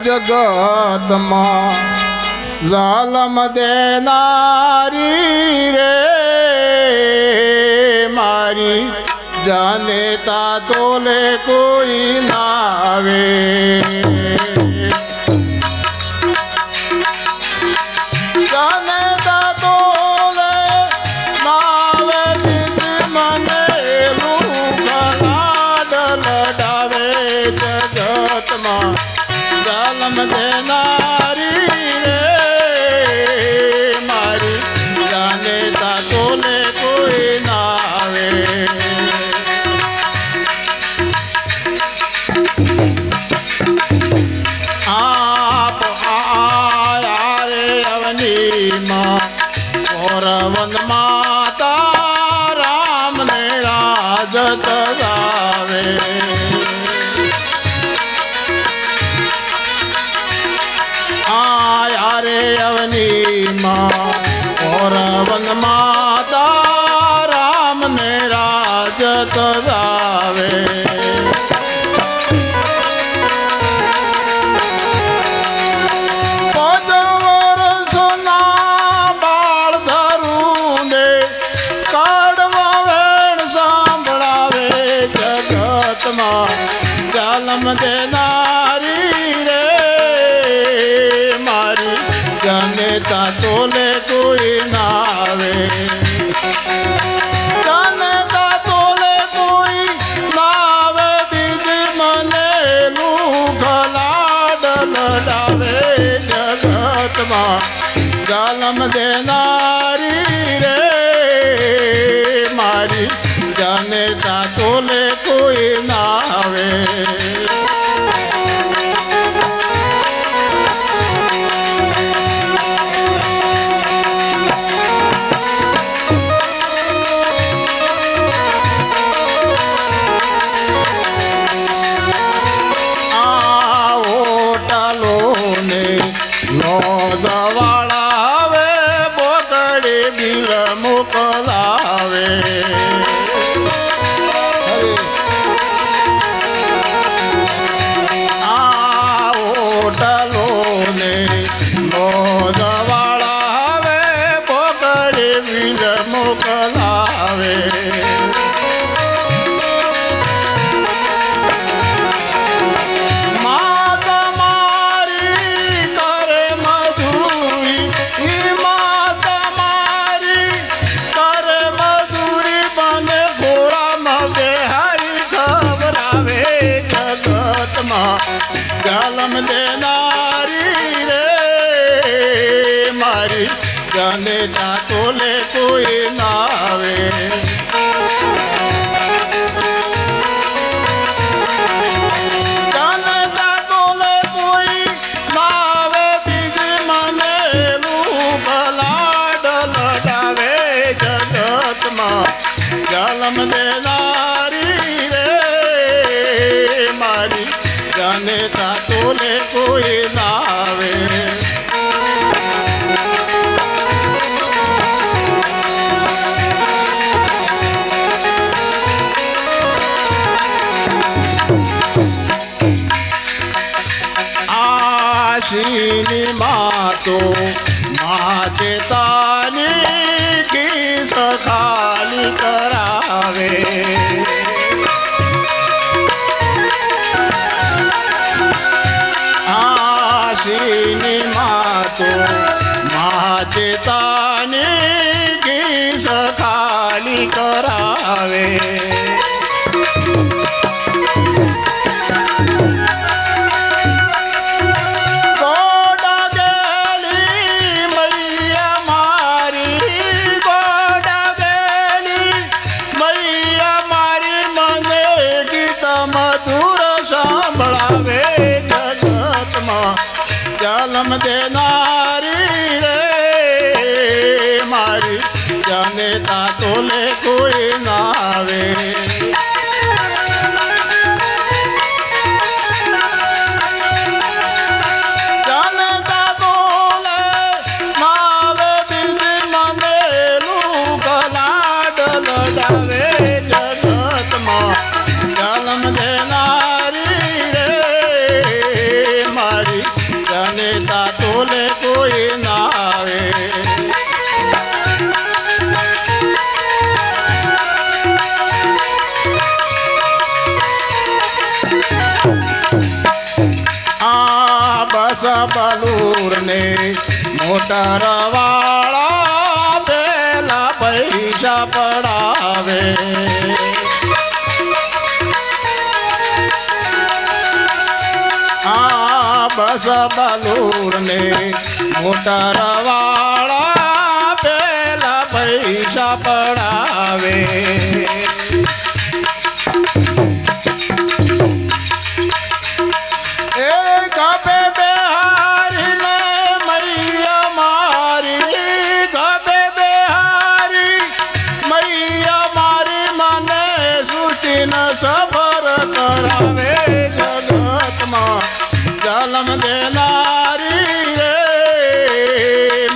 જગતમાં ઝાલમ દેનારી રે મારી જાને તા તોલે કોઈ ના આવે જાને તા તોલે ના આવે મને રૂખલાડ લડાવે જગતમાં ઝાલમ દેનારી રે મારી જાને તા તોલે કોઈ ના આવે આપ આયા રે અવનીમાં કૌરવન માતા રામને રાજત ગાવે આયા રે અવનીમાં કૌરવન માતા રામને રાજત ગાવે ઝાલમ દેનારી રે મારી જાને તા તોલે કોઈ ના આવે જાને તા તોલે કોઈ ના આવે બીજી મને રૂખલાડ લડાવે જગતમાં ઝાલમ દેનારી રે મારી જાને તા તોલે કોઈ ના આવે આ ઓટાલો ને લોદવાળા આવે બોકડી બિલ મોકલાવે મોદવાળા આવે બોકડી બિલ મોકલાવે માતા મારી કરે મજૂરી માતા મારી કરે મજૂરી બને ઘોડામાં બેહારી ખબરાવે જગતમાં ઝાલમ દેનારી રે મારી જાને તા તોલે કોઈ ના આવે જાને તા તોલે કોઈ ના આવે બીજી મને રૂખલાડ લડાવે જગતમાં ઝાલમ દેનારી રે મારી જાને તા તોલે કોઈ ના આવે આશીની માતો માતે તાની કિસ ખાલી કરાવે આશીની માતો માતે તાની કિસ ખાલી કરાવે ઝાલમ દેનારી રે મારી જાને તા તોલે કોઈ ના આવે જાને તા તોલે ના આવે બીજી મને રૂખલાડ લડાવે જગતમાં ઝાલમ દેનારી રે મારી તા તોલે કોઈ ના આવે બસ બલૂર ને મોટર વાળા પેલા પૈસા પડાવે બસ બલૂર ને મોટર વાળા પેલા પૈસા પડાવે સફર કરાવે જગતમાં જન્મ દેનારી રે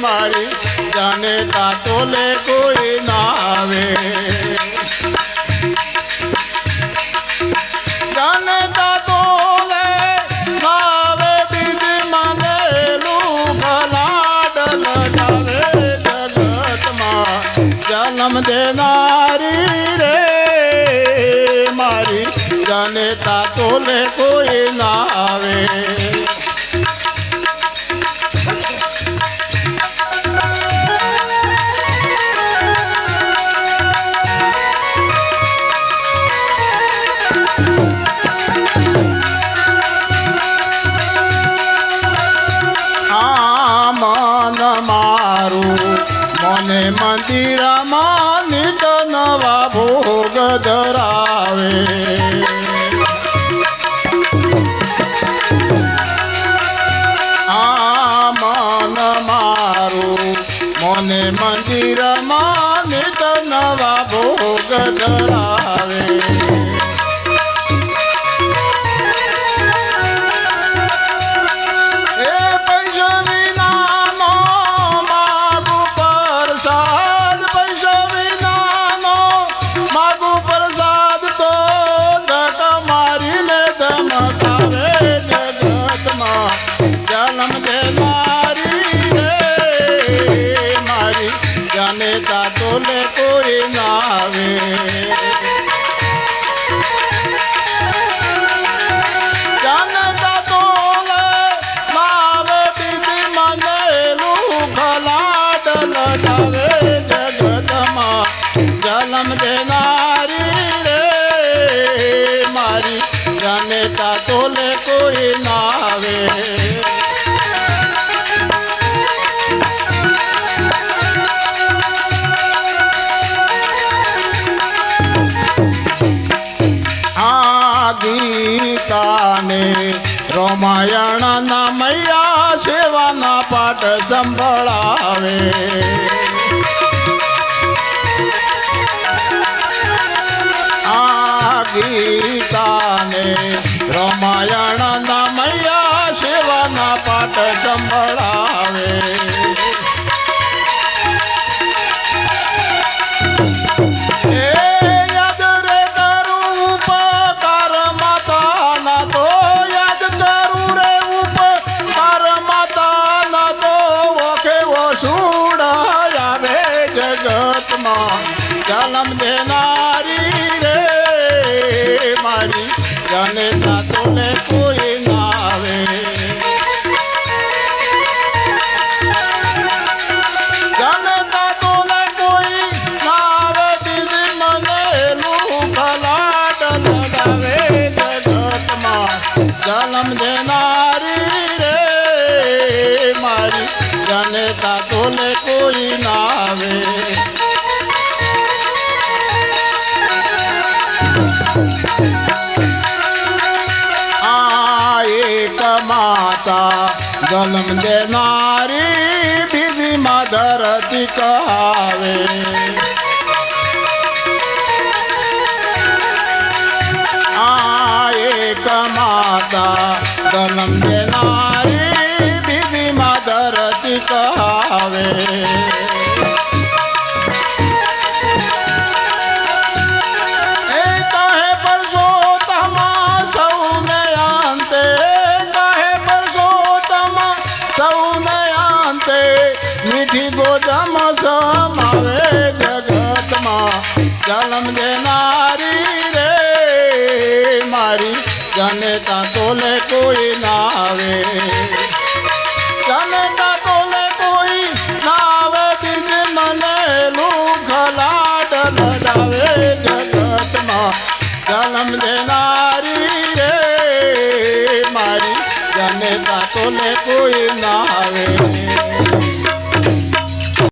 મારી જાને તા તોલે કોઈ ના આવે જાને તા તોલે નાવે બીજી મને ભલાડ લડાવે જગતમાં જન્મ દેનારી રે મારી જાને તા તોલે કોઈ ના આવે મન મારું મને મંદિરમાં નિત નવા ભોગ ધરાવે મન મારું મને મંદિરમાં નિત નવા ભોગ ધરાવે જન્મ દેનારી રે મારી જાને તા તોલે કોઈ ના આવે જાને તા તોલે માવે બીજી મને ભલાડ લડાવે જગતમાં જન્મ દેનારી રે મારી જાને તા તોલે કોઈ ના આવે ગીતાને રામાયણ ના મૈયા સેવાના પાઠ સંભળાવે ગીતાને રામાયણ ના મૈયા સેવાના પાઠ સંભળાવે જન્મ દેનારી રે મારી જાને તા તોલે કોઈ ના આવે જાને તા તોલે કોઈ ના આવે બીજી મને ભલાડ લડાવે જગતમાં જન્મ દેનારી રે મારી જાને તા તોલે કોઈ ના આવે એક માતા જન્મ દેનારી બીજી માં ધરતી કહાવે એક માતા જન્મ દેનારી બીજી માં ધરતી કહાવે જન્મ દેનારી રે મારી જનતા તોલે કોઈ ના આવે જનતા તોલે કોઈ ના આવે બીજ મને લુખલાડ લડાવે જગતમાં જન્મ દેનારી રે મારી જનતા તોલે કોઈ ના આવે